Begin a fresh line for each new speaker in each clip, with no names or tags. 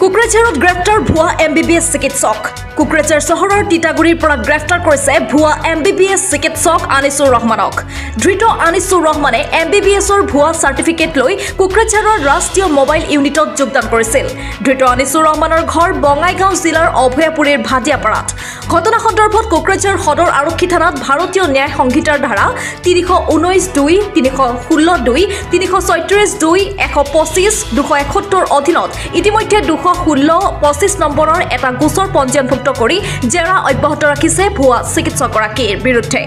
কোকৰাঝাৰত গ্ৰেপ্তাৰ ভুৱা MBBS চিকিৎসক কোকৰাঝাৰ চহৰৰ তিতাগুৰিৰ পৰা গ্ৰেপ্তাৰ কৰিছে ভুৱা MBBS চিকিৎসক আনিছুৰ ৰহমানক ধৃত আনিছুৰ ৰহমানে MBBSৰ ভুৱা সাৰ্টিফিকেট লৈ কোকৰাঝাৰৰ ৰাষ্ট্ৰীয় মোবাইল ইউনিটত যোগদান কৰিছিল ধৃত আনিছুৰ ৰহমানৰ ঘৰ বঙাইগাঁও জিলাৰ অভয়াপুৰীৰ ভাটিয়াপাৰাত ঘটনা সন্দৰ্ভত কোকৰাঝাৰ সদৰ আৰক্ষী থানাত ভাৰতীয় ন্যায় সংহিতাৰ ধাৰা 319(2) 316(2) 336(2) 125 271 অধীনত ইতিমধ্যে 216-25 নম্বৰৰ এটা গোচৰ পঞ্জীয়নভুক্ত কৰি জেৰা অব্যাহত ৰাখিছে ভুৱা চিকিৎসকগৰাকীৰ বিৰুদ্ধে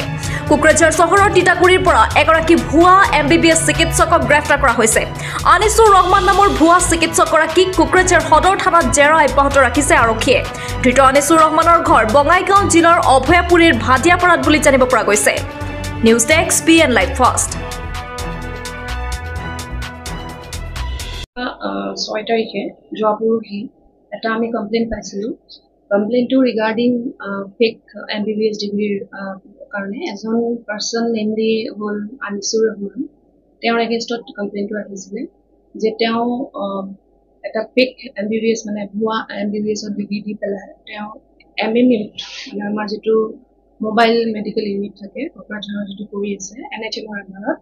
কোকৰাঝাৰ চহৰৰ তিতাগুৰিৰ পৰা এগৰাকী ভুৱা MBBS চিকিৎসকক গ্ৰেপ্তাৰ কৰা হৈছে আনিছুৰ ৰহমান নামৰ ভুৱা চিকিৎসকগৰাকীক কোকৰাঝাৰ সদৰ থানাত জেৰা অব্যাহত ৰাখিছে আৰক্ষীয়ে ধৃত আনিছুৰ ৰহমানৰ ঘৰ বঙাইগাঁও জিলাৰ অভয়াপুৰীৰ ভাটিয়াপাৰাত বুলি জানিব পৰা গৈছে news desk PN live first
6 তাৰিখে যোৱাপৰহি এটা আমি কমপ্লেইন পাইছিলোঁ কমপ্লেইনটো ৰিগাৰ্ডিং ফেক MBBS ডিগ্ৰীৰ কাৰণে এজন পাৰ্চন নেমলি হ'ল আনিছুৰ ৰহমান তেওঁৰ এগেইনষ্টত কমপ্লেইনটো আহিছিলে যে তেওঁ এটা ফেক MBBS মানে ভুৱা MBBSৰ ডিগ্ৰী দি পেলাই তেওঁ MMU মানে আমাৰ যিটো মোবাইল মেডিকেল ইউনিট থাকে কোকৰাঝাৰৰ যিটো কৰি আছে NHMৰ আণ্ডাৰত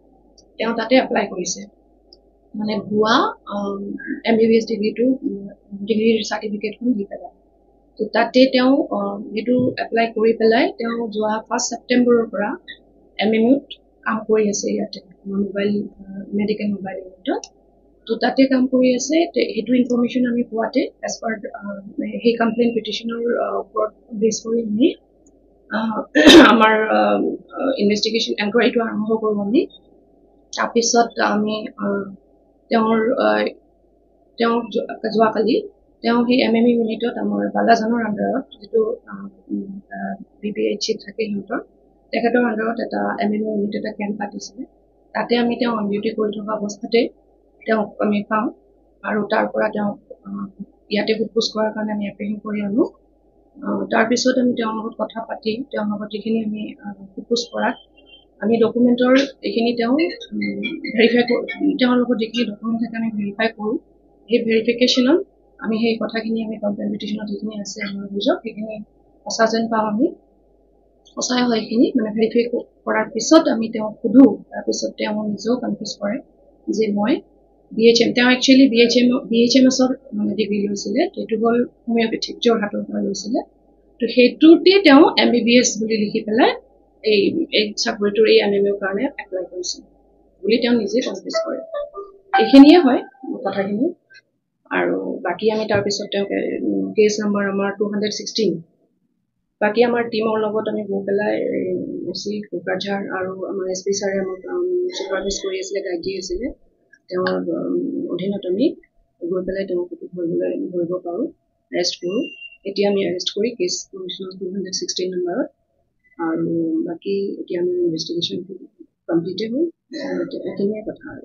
তেওঁ তাতে এপ্লাই কৰিছে মানে ভুৱা MBBS ডিগ্ৰীৰ চাৰ্টিফিকেটখন দি পেলাই তো তাতে তেওঁ যেটো এপ্লাই কৰি পেলাই তেওঁ যোৱা 1 ছেপ্টেম্বৰৰ পৰা MMUত কাম কৰি আছে ইয়াতে মোবাইল মেডিকেল মোবাইল ইউনিটত তো তাতে কাম কৰি আছে হেতু ইনফৰমেশন আমি পোৱাতে এজ পাৰ হে কমপ্লেইন পিটিশনৰ ওপৰত বেছ কৰি আমি আমাৰ ইনভেষ্টিগেশ্যন এনকোয়াৰীটো আৰম্ভ কৰোঁ আমি তাৰপিছত আমি তেওঁৰ যোৱাকালি তেওঁ সেই MMU ইউনিটত আমাৰ বালাজানৰ আণ্ডাৰত যিটো BBH থাকে সিহঁতৰ তেখেতৰ আণ্ডাৰত এটা MMU ইউনিট এটা কেম্প পাতিছিলে তাতে আমি তেওঁ অন ডিউটি কৰি থকা অৱস্থাতে তেওঁক আমি পাওঁ আৰু তাৰ পৰা তেওঁ ইয়াতে সোধপোছ কৰাৰ কাৰণে আমি এপ্ৰিহেণ্ড কৰি আনো তাৰপিছত আমি তেওঁৰ লগত কথা পাতি তেওঁৰ লগত যিখিনি আমি সোধপোছ কৰাত আমি ডকুমেণ্টৰ এইখিনি তেওঁ ভেৰিফাই তেওঁৰ লগত যিখিনি ডকুমেণ্ট থাকে আমি ভেৰিফাই কৰোঁ সেই ভেৰিফিকেশ্যনত আমি সেই কথাখিনি আমি কমপ্লেইন পিটিশ্যনত যিখিনি আছে আমাৰ অভিযোগ সেইখিনি সঁচা যেন পাওঁ আমি সঁচাই হয় এইখিনি মানে ভেৰিফাই কৰাৰ পিছত আমি তেওঁক সোধোঁ তাৰপিছত তেওঁ নিজেও কনফিউজ কৰে যে মই BHM তেওঁ একচুৱেলি BHMSৰ মানে ডিগ্ৰী লৈছিলে সেইটো হ'ল হোমিঅ'পেথিক যোৰহাটৰ পৰা লৈছিলে তো সেইটোতে তেওঁ MBBS বুলি লিখি পেলাই এই চাকৰিটোৰ এই MMUৰ কাৰণে এপ্লাই কৰিছিল বুলি তেওঁ নিজে কনফিউজ কৰে এইখিনিয়ে হয় কথাখিনি আৰু বাকি আমি তাৰপিছত তেওঁ কেছ নম্বৰ আমাৰ 216 বাকি আমাৰ টিমৰ লগত আমি গৈ পেলাই কোকৰাঝাৰ আৰু আমাৰ SP ছাৰে আমাক ছুপাৰভাইজ কৰি আছিলে গাইড দি আছিলে তেওঁৰ অধীনত আমি গৈ পেলাই তেওঁক ধৰিব পাৰোঁ এৰেষ্ট কৰোঁ এতিয়া আমি এৰেষ্ট কৰি কেছ 216 নম্বৰত আৰু বাকি এতিয়া আমি ইনভেষ্টিগেশ্যন কমপ্লিটে হ'ল এইখিনিয়ে কথা আৰু